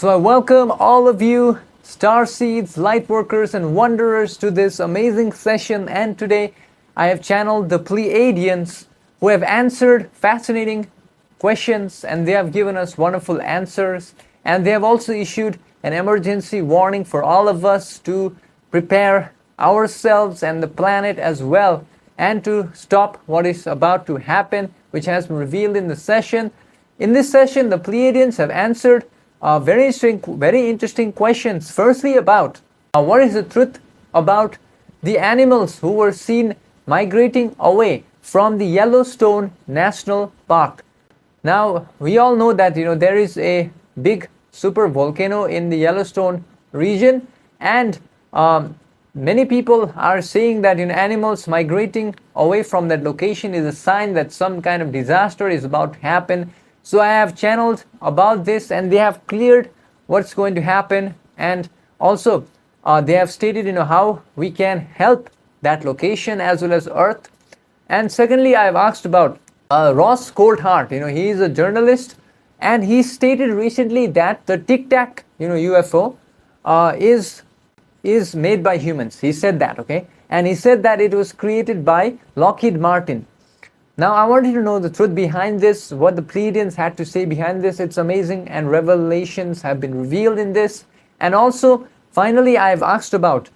So I welcome all of you, star seeds, light workers, and wanderers to this amazing session. And today I have channeled the Pleiadians, who have answered fascinating questions, and they have given us wonderful answers. And they have also issued an emergency warning for all of us to prepare ourselves and the planet as well, and to stop what is about to happen, which has been revealed in the session. In this session, the Pleiadians have answered very interesting questions. Firstly, about what is the truth about the animals who were seen migrating away from the Yellowstone National Park. Now, we all know that there is a big super volcano in the Yellowstone region, and many people are saying that animals migrating away from that location is a sign that some kind of disaster is about to happen. So I have channeled about this, and they have cleared what's going to happen, and also they have stated how we can help that location as well as Earth. And secondly, I have asked about Ross Coulthart. He is a journalist, and he stated recently that the Tic Tac UFO is made by humans. He said that, okay, and he said that it was created by Lockheed Martin. Now, I wanted to know the truth behind this, what the Pleiadians had to say behind this. It's amazing, and revelations have been revealed in this. And also, finally, I have asked about,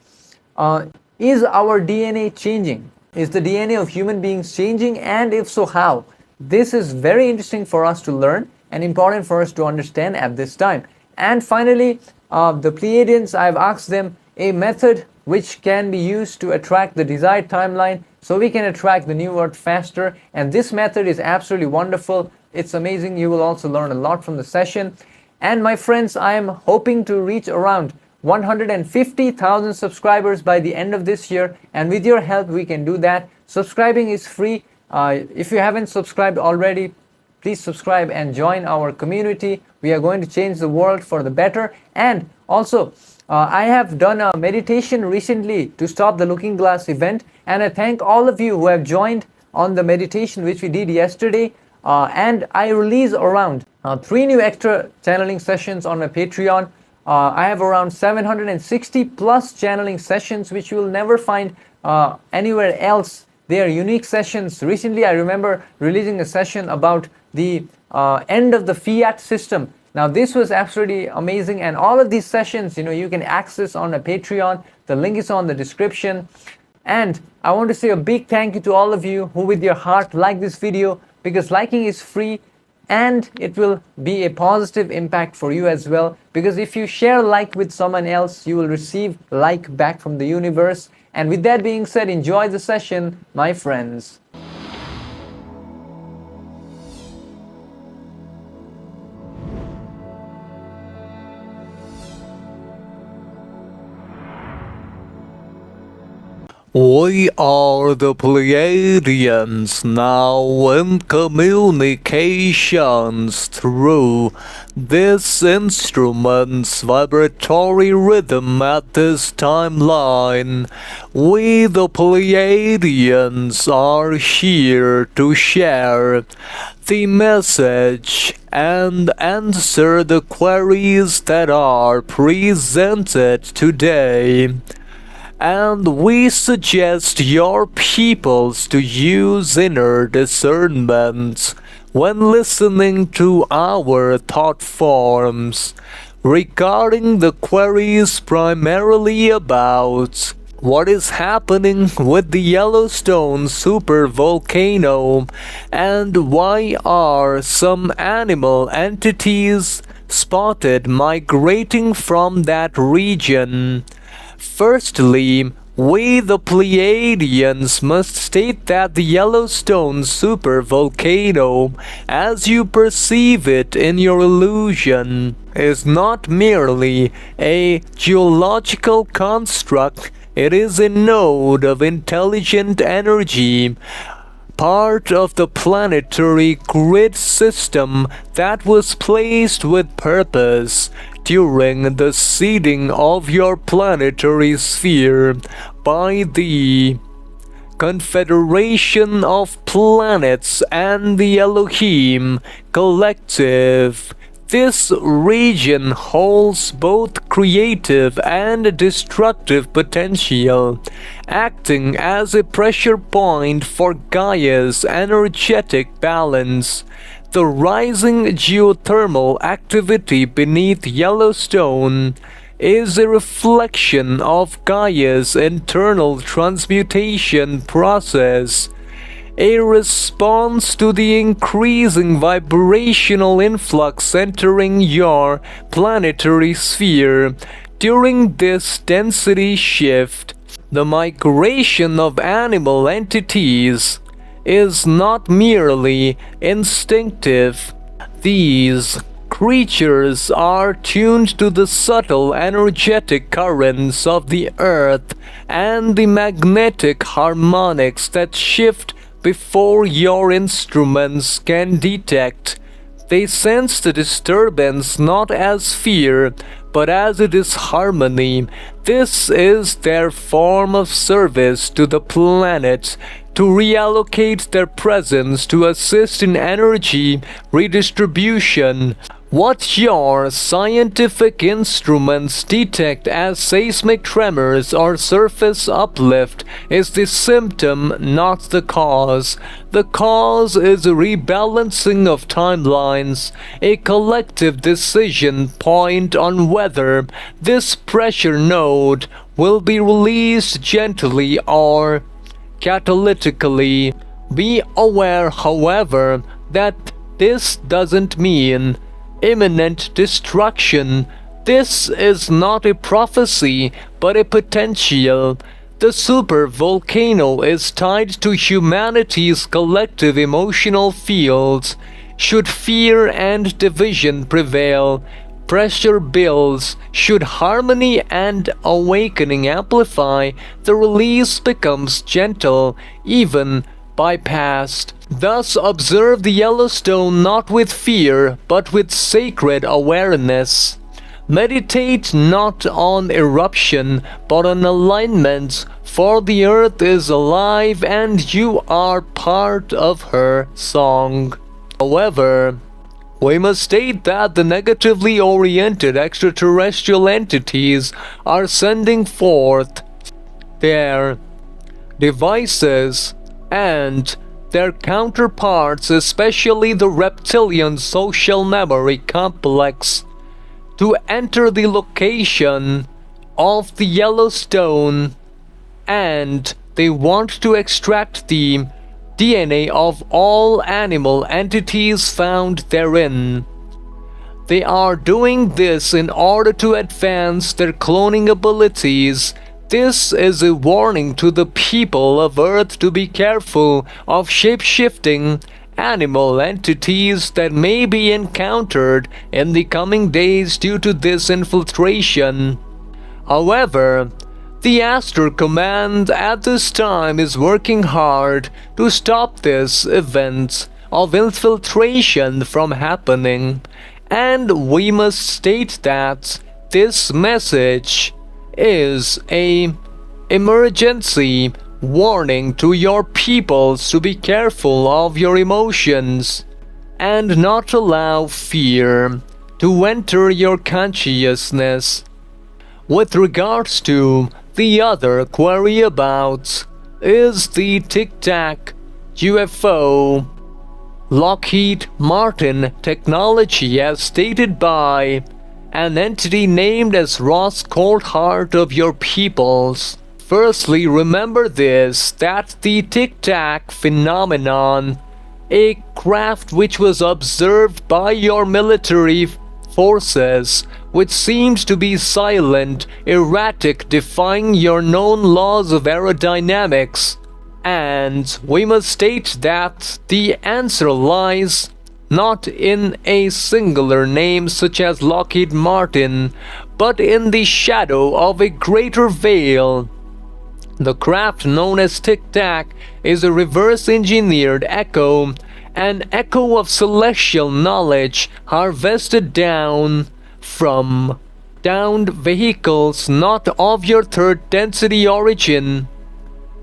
is our DNA changing? Is the DNA of human beings changing? And if so, how? This is very interesting for us to learn and important for us to understand at this time. And finally, the Pleiadians, I have asked them a method which can be used to attract the desired timeline, so we can attract the new Earth faster. And this method is absolutely wonderful. It's amazing. You will also learn a lot from the session. And my friends, I am hoping to reach around 150,000 subscribers by the end of this year. And with your help, we can do that. Subscribing is free. If you haven't subscribed already, please subscribe and join our community. We are going to change the world for the better. And also, I have done a meditation recently to stop the looking glass event, and I thank all of you who have joined on the meditation which we did yesterday. And I release around 3 new extra channeling sessions on my Patreon. I have around 760 plus channeling sessions which you will never find anywhere else. They are unique sessions. Recently, I remember releasing a session about the end of the fiat system. Now, this was absolutely amazing, and all of these sessions, you can access on a Patreon. The link is on the description. And I want to say a big thank you to all of you who with your heart like this video, because liking is free and it will be a positive impact for you as well. Because if you share like with someone else, you will receive like back from the universe. And with that being said, enjoy the session, my friends. We are the Pleiadians, now in communications through this instrument's vibratory rhythm at this timeline. We the Pleiadians are here to share the message and answer the queries that are presented today. And we suggest your peoples to use inner discernment when listening to our thought forms regarding the queries primarily about what is happening with the Yellowstone supervolcano, and why are some animal entities spotted migrating from that region. Firstly, we the Pleiadians must state that the Yellowstone supervolcano, as you perceive it in your illusion, is not merely a geological construct. It is a node of intelligent energy, part of the planetary grid system that was placed with purpose during the seeding of your planetary sphere by the Confederation of Planets and the Elohim Collective. This region holds both creative and destructive potential, acting as a pressure point for Gaia's energetic balance. The rising geothermal activity beneath Yellowstone is a reflection of Gaia's internal transmutation process, a response to the increasing vibrational influx entering your planetary sphere. During this density shift, the migration of animal entities is not merely instinctive. These creatures are tuned to the subtle energetic currents of the earth and the magnetic harmonics that shift before your instruments can detect. They sense the disturbance not as fear, but as a disharmony. This is their form of service to the planet, to reallocate their presence to assist in energy redistribution. What your scientific instruments detect as seismic tremors or surface uplift is the symptom, not the cause. The cause is a rebalancing of timelines, a collective decision point on whether this pressure node will be released gently or catalytically. Be aware, however, that this doesn't mean imminent destruction. This is not a prophecy, but a potential. The super volcano is tied to humanity's collective emotional fields. Should fear and division prevail, pressure builds. Should harmony and awakening amplify, the release becomes gentle, even bypassed. Thus observe the Yellowstone not with fear, but with sacred awareness. Meditate not on eruption, but on alignment, for the earth is alive and you are part of her song. However, we must state that the negatively oriented extraterrestrial entities are sending forth their devices and their counterparts, especially the reptilian social memory complex, to enter the location of the Yellowstone, and they want to extract the DNA of all animal entities found therein. They are doing this in order to advance their cloning abilities. This is a warning to the people of Earth to be careful of shape-shifting animal entities that may be encountered in the coming days due to this infiltration. However, the Astro Command at this time is working hard to stop this event of infiltration from happening, and we must state that this message is a emergency warning to your peoples to be careful of your emotions and not allow fear to enter your consciousness. With regards to the other query about is the Tic Tac UFO Lockheed Martin technology as stated by an entity named as Ross Coulthart of your peoples. Firstly, remember this, that the Tic Tac phenomenon, a craft which was observed by your military forces, which seemed to be silent, erratic, defying your known laws of aerodynamics. And we must state that the answer lies not in a singular name such as Lockheed Martin, but in the shadow of a greater veil. The craft known as Tic Tac is a reverse-engineered echo, an echo of celestial knowledge harvested down from downed vehicles not of your third density origin.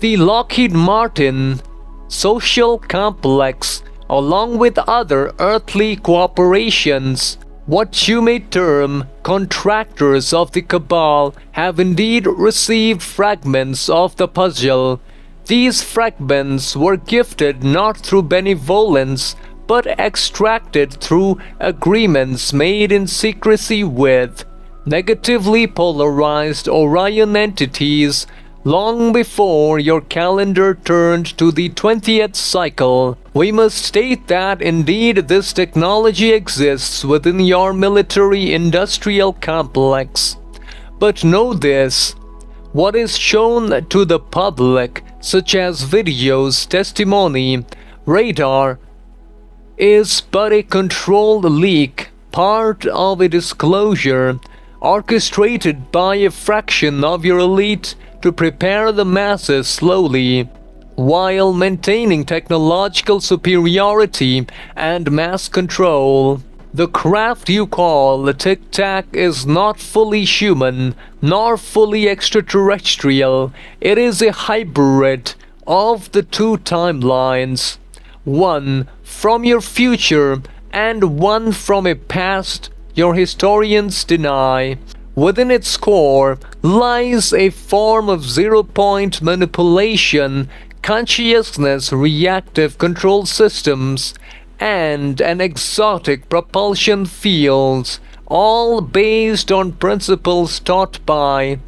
The Lockheed Martin social complex, along with other earthly cooperations, what you may term contractors of the cabal have indeed received fragments of the puzzle. These fragments were gifted not through benevolence, but extracted through agreements made in secrecy with negatively polarized Orion entities long before your calendar turned to the 20th cycle. We must state that indeed this technology exists within your military-industrial complex. But know this, what is shown to the public, such as videos, testimony, radar, is but a controlled leak, part of a disclosure, orchestrated by a fraction of your elite to prepare the masses slowly, while maintaining technological superiority and mass control. The craft you call the Tic Tac is not fully human, nor fully extraterrestrial. It is a hybrid of the two timelines, one from your future and one from a past your historians deny. Within its core lies a form of zero-point manipulation, consciousness reactive control systems, and an exotic propulsion field, all based on principles taught by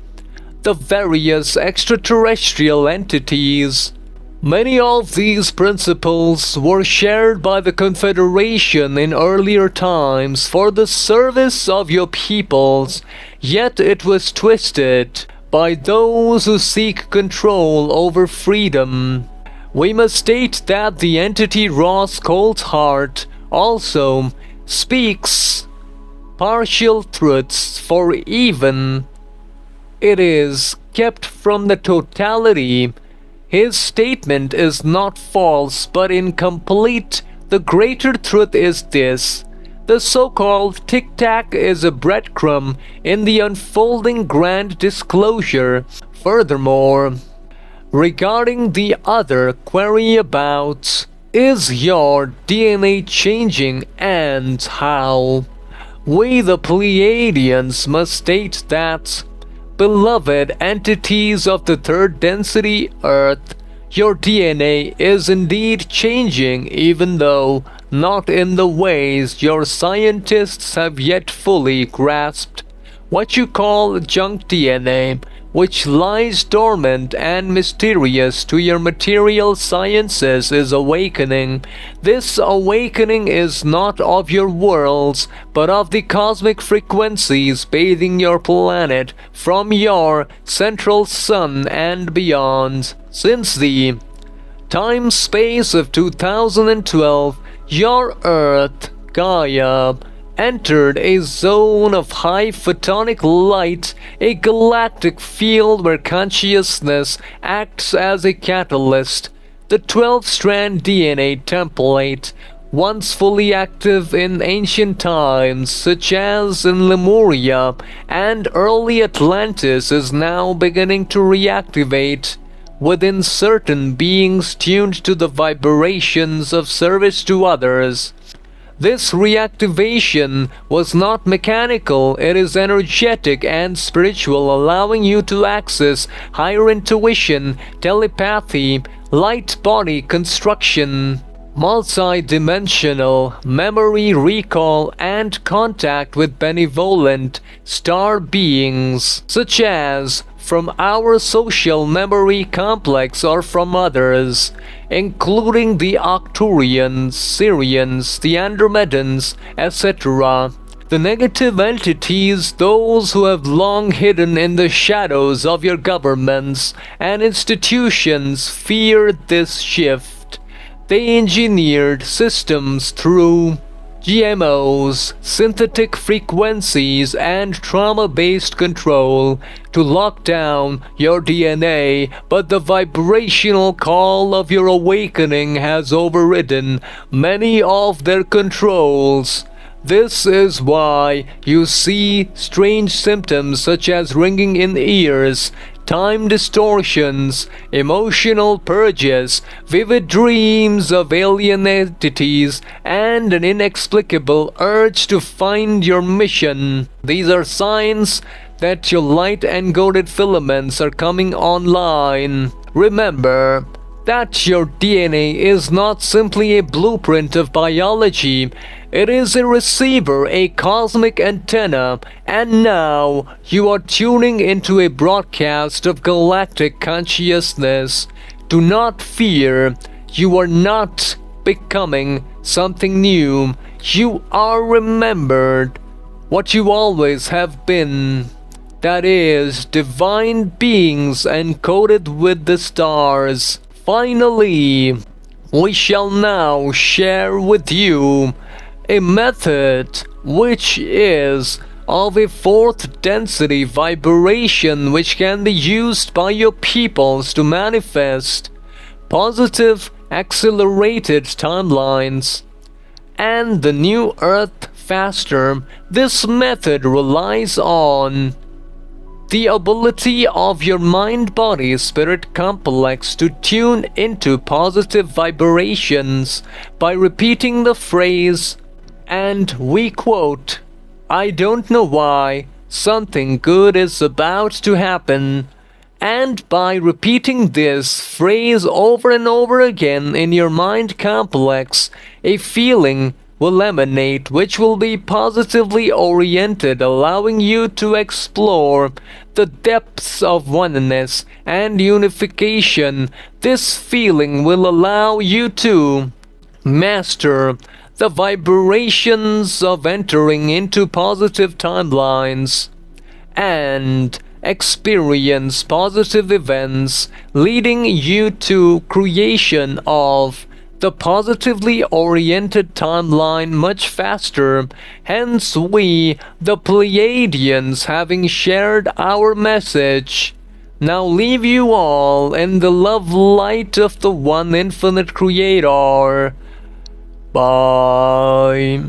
the various extraterrestrial entities. Many of these principles were shared by the Confederation in earlier times for the service of your peoples, yet it was twisted by those who seek control over freedom. We must state that the entity Ross Coulthart also speaks partial truths, for even it is kept from the totality. His statement is not false but incomplete. The greater truth is this: the so-called Tic Tac is a breadcrumb in the unfolding grand disclosure. Furthermore, regarding the other query about is your DNA changing and how, we the Pleiadians must state that, beloved entities of the third density Earth, your DNA is indeed changing, even though not in the ways your scientists have yet fully grasped. What you call junk DNA, which lies dormant and mysterious to your material sciences, is awakening. This awakening is not of your worlds, but of the cosmic frequencies bathing your planet from your central sun and beyond. Since the time-space of 2012, your Earth, Gaia, entered a zone of high photonic light, a galactic field where consciousness acts as a catalyst. The 12-strand DNA template, once fully active in ancient times, such as in Lemuria and early Atlantis, is now beginning to reactivate within certain beings tuned to the vibrations of service to others. This reactivation was not mechanical, it is energetic and spiritual, allowing you to access higher intuition, telepathy, light body construction, multi-dimensional memory recall, and contact with benevolent star beings, such as from our social memory complex or from others, including the Arcturians, Syrians, the Andromedans, etc. The negative entities, those who have long hidden in the shadows of your governments and institutions, feared this shift. They engineered systems through GMOs, synthetic frequencies, and trauma-based control to lock down your DNA, but the vibrational call of your awakening has overridden many of their controls. This is why you see strange symptoms such as ringing in ears, time distortions, emotional purges, vivid dreams of alien entities, and an inexplicable urge to find your mission. These are signs that your light-encoded filaments are coming online. Remember that your DNA is not simply a blueprint of biology. It is a receiver, a cosmic antenna, and now you are tuning into a broadcast of galactic consciousness. Do not fear. You are not becoming something new. You are remembered what you always have been. That is, divine beings encoded with the stars. Finally, we shall now share with you a method which is of a fourth density vibration which can be used by your peoples to manifest positive accelerated timelines and the new earth faster. This method relies on the ability of your mind-body-spirit complex to tune into positive vibrations by repeating the phrase, and we quote, "I don't know why, something good is about to happen." And by repeating this phrase over and over again in your mind complex, a feeling will emanate which will be positively oriented, allowing you to explore the depths of oneness and unification. This feeling will allow you to master the vibrations of entering into positive timelines and experience positive events, leading you to creation of the positively oriented timeline much faster. Hence we, the Pleiadians, having shared our message, now leave you all in the love light of the one infinite creator. Bye.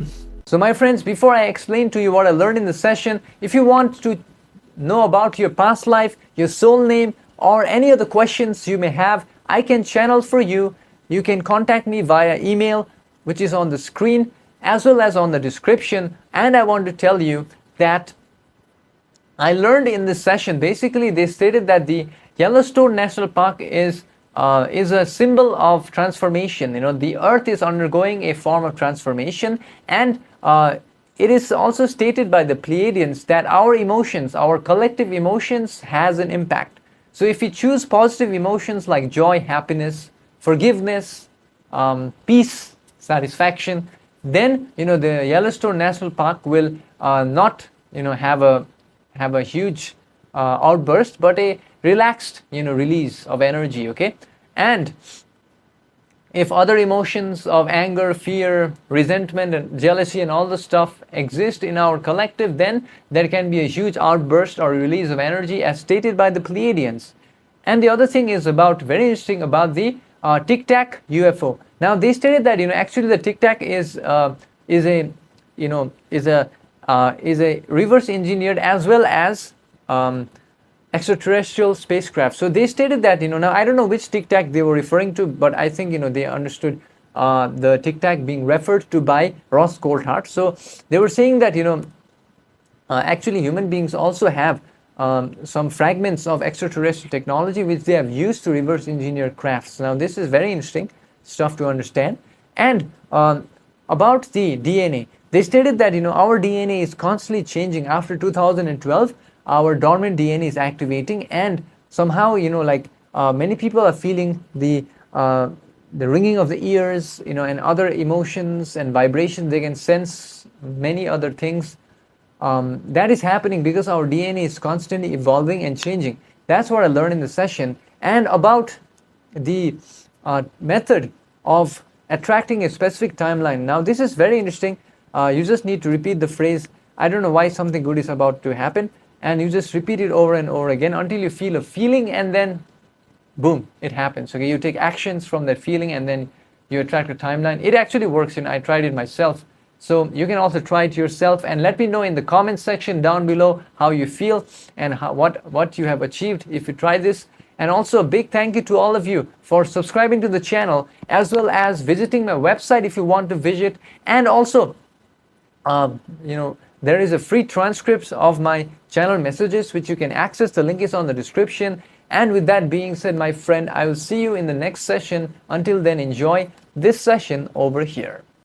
So my friends, before I explain to you what I learned in the session, if you want to know about your past life, your soul name, or any other questions you may have, I can channel for you. You can contact me via email, which is on the screen, as well as on the description. And I want to tell you that I learned in this session, basically they stated that the Yellowstone National Park is a symbol of transformation. You know, the earth is undergoing a form of transformation, and it is also stated by the Pleiadians that our emotions, our collective emotions, has an impact. So if we choose positive emotions like joy, happiness, forgiveness, peace, satisfaction, then the Yellowstone National Park will not have a huge outburst, but a relaxed release of energy. Okay, and if other emotions of anger, fear, resentment, and jealousy and all the stuff exist in our collective, then there can be a huge outburst or release of energy as stated by the Pleiadians. And the other thing is very interesting about the Tic Tac UFO. Now they stated that actually the Tic Tac is a reverse engineered as well as extraterrestrial spacecraft. So they stated that now I don't know which Tic Tac they were referring to, but I think they understood the Tic Tac being referred to by Ross Coulthart. So they were saying that actually human beings also have some fragments of extraterrestrial technology which they have used to reverse engineer crafts. Now this is very interesting stuff to understand. And about the DNA, they stated that our DNA is constantly changing. After 2012, our dormant DNA is activating, and somehow many people are feeling the ringing of the ears, and other emotions and vibrations. They can sense many other things. That is happening because our DNA is constantly evolving and changing. That's what I learned in the session. And about the method of attracting a specific timeline. Now this is very interesting. You just need to repeat the phrase, I don't know why something good is about to happen, and you just repeat it over and over again until you feel a feeling, and then boom, it happens. Okay, you take actions from that feeling and then you attract a timeline. It actually works. I tried it myself. So you can also try it yourself, and let me know in the comment section down below how you feel and what you have achieved if you try this. And also a big thank you to all of you for subscribing to the channel, as well as visiting my website if you want to visit. And also, there is a free transcripts of my channel messages which you can access. The link is on the description. And with that being said, my friend, I will see you in the next session. Until then, enjoy this session over here.